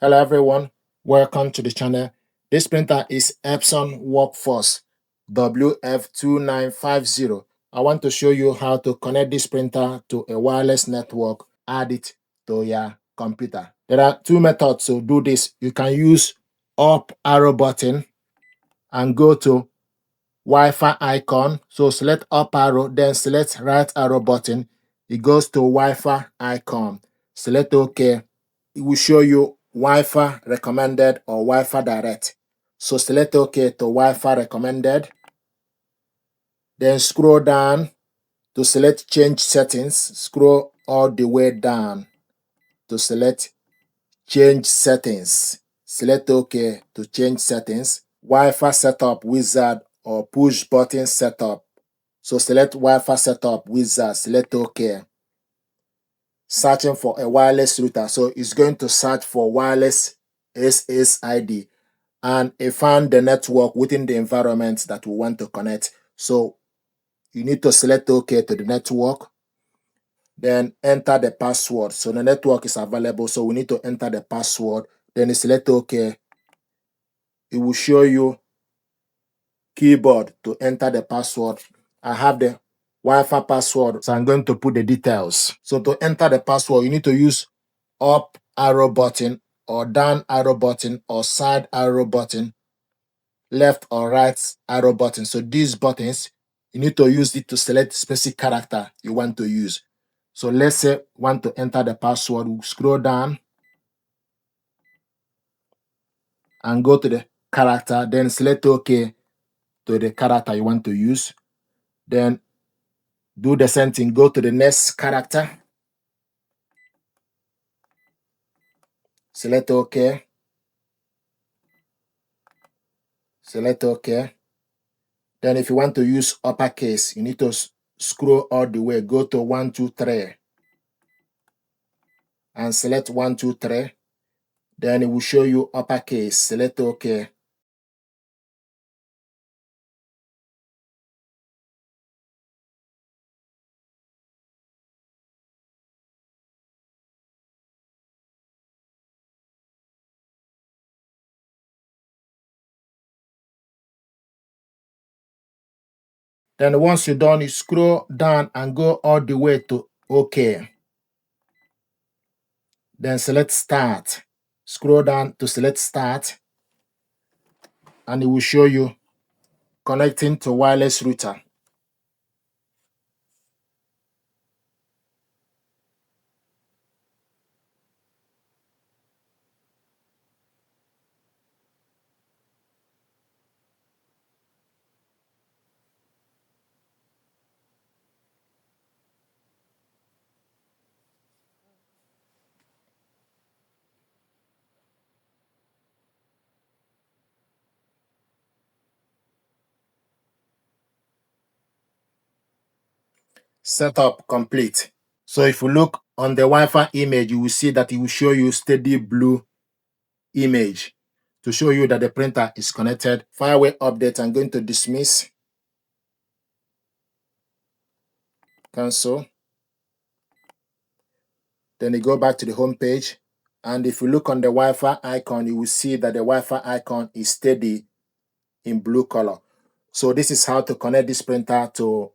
Hello everyone, welcome to the channel. This printer is Epson Workforce WF2950. I want to show you how to connect this printer to a wireless network, add it to your computer. There are two methods to do this. You can use up arrow button and go to Wi-Fi icon. So select up arrow, then select right arrow button. It goes to Wi-Fi icon. Select OK. It will show you Wi-Fi recommended or Wi-Fi direct. So select OK to Wi-Fi recommended. Then scroll down to select change settings. Scroll all the way down to select change settings. Select OK to change settings. Wi-Fi setup wizard or push button setup. So select Wi-Fi setup wizard. Select OK. Searching for a wireless router. So it's going to search for wireless SSID. And it found the network within the environment that we want to connect. So you need to select OK to the network, then enter the password. So the network is available, so we need to enter the password. Then you select OK. It will show you keyboard to enter the password. I have the Wi-Fi password, so I'm going to put the details. So to enter the password, you need to use up arrow button or down arrow button or side arrow button, left or right arrow button. So these buttons, you need to use it to select specific character you want to use. So let's say want to enter the password, we'll scroll down and go to the character, then select OK to the character you want to use. Then do the same thing, go to the next character, select OK, select OK. Then if you want to use uppercase, you need to scroll all the way, go to 1, 2, 3 and select 1, 2, 3. Then it will show you uppercase, select OK. Then once you're done, you scroll down and go all the way to OK. Then select Start. Scroll down to select Start, and it will show you connecting to wireless router. Setup complete. So if you look on the Wi-Fi image, you will see that it will show you steady blue image to show you that the printer is connected. Firewall update, I'm going to dismiss, cancel. Then you go back to the home page. And if you look on the Wi-Fi icon, you will see that the Wi-Fi icon is steady in blue color. So this is how to connect this printer to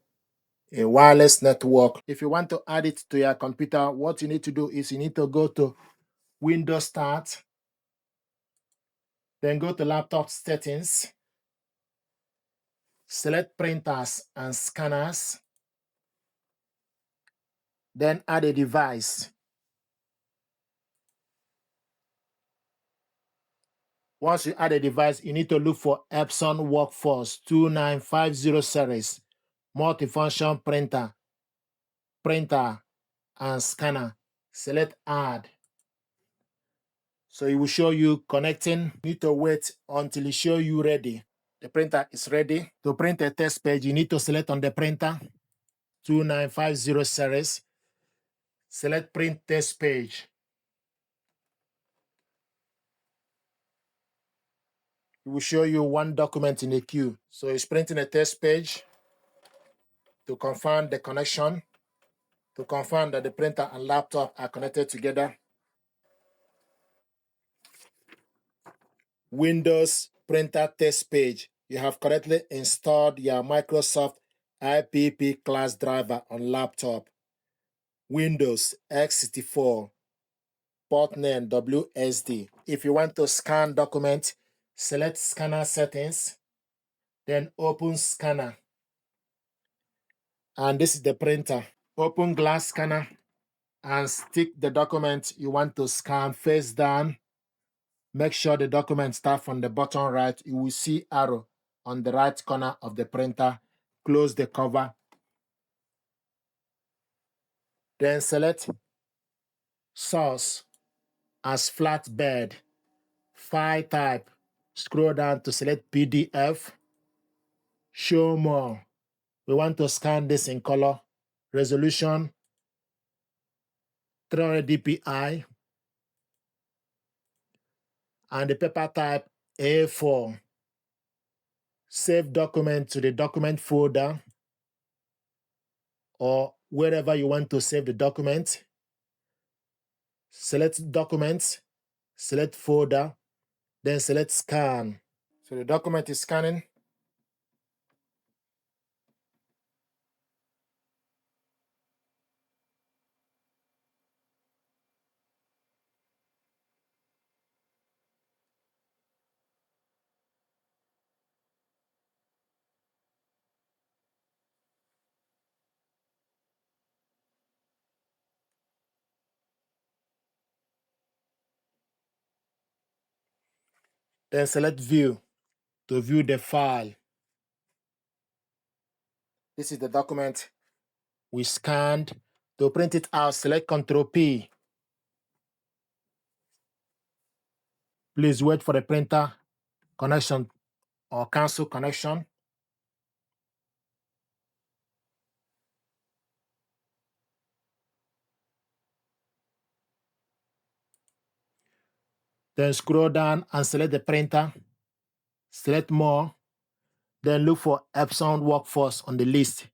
a wireless network. If you want to add it to your computer, what you need to do is you need to go to Windows Start, then go to Laptop Settings, select Printers and Scanners, then add a device. Once you add a device, you need to look for Epson Workforce 2950 series, multifunction printer and scanner. Select Add. So it will show you connecting. You need to wait until it show you ready. The printer is ready. To print a test page, you need to select on the printer 2950 series. Select print test page. It will show you one document in the queue. So it's printing a test page. To confirm the connection, to confirm that the printer and laptop are connected together. Windows printer test page. You have correctly installed your Microsoft IPP class driver on laptop. Windows x64, port name WSD. If you want to scan document, select scanner settings, then open scanner. And this is the printer. Open glass scanner and stick the document you want to scan face down. Make sure the document starts from the bottom right. You will see arrow on the right corner of the printer. Close the cover. Then select source as flatbed. File type. Scroll down to select PDF. Show more. We want to scan this in color. Resolution 300 dpi. And the paper type A4. Save document to the document folder or wherever you want to save the document. Select documents, select folder, then select scan. So the document is scanning. Then select view to view the file. This is the document we scanned. To print it out, select Ctrl P. Please wait for the printer connection or cancel connection. Then scroll down and select the printer. Select more. Then look for Epson Workforce on the list.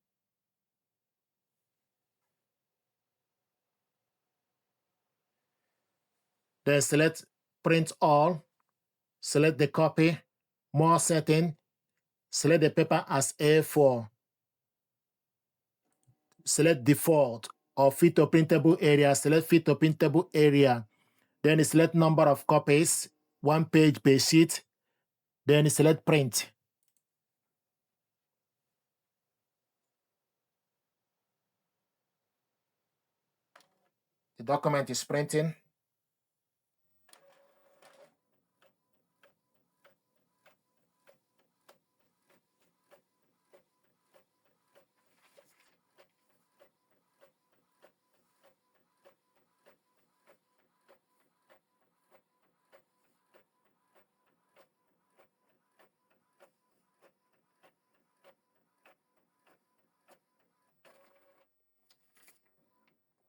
Then select Print All. Select the copy. More setting. Select the paper as A4. Select default or fit to printable area. Select fit to printable area. Then select number of copies, 1 page per sheet. Then select print. The document is printing.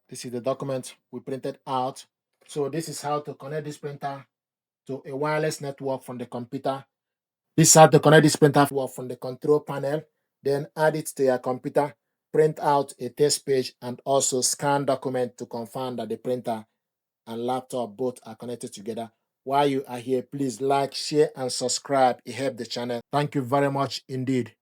This is the document we printed out. So this is how to connect this printer to a wireless network from the computer. This is how to connect this printer from the control panel. Then add it to your computer, print out a test page, and also scan document to confirm that the printer and laptop both are connected together. While you are here, please like, share, and subscribe. It helps the channel. Thank you very much indeed.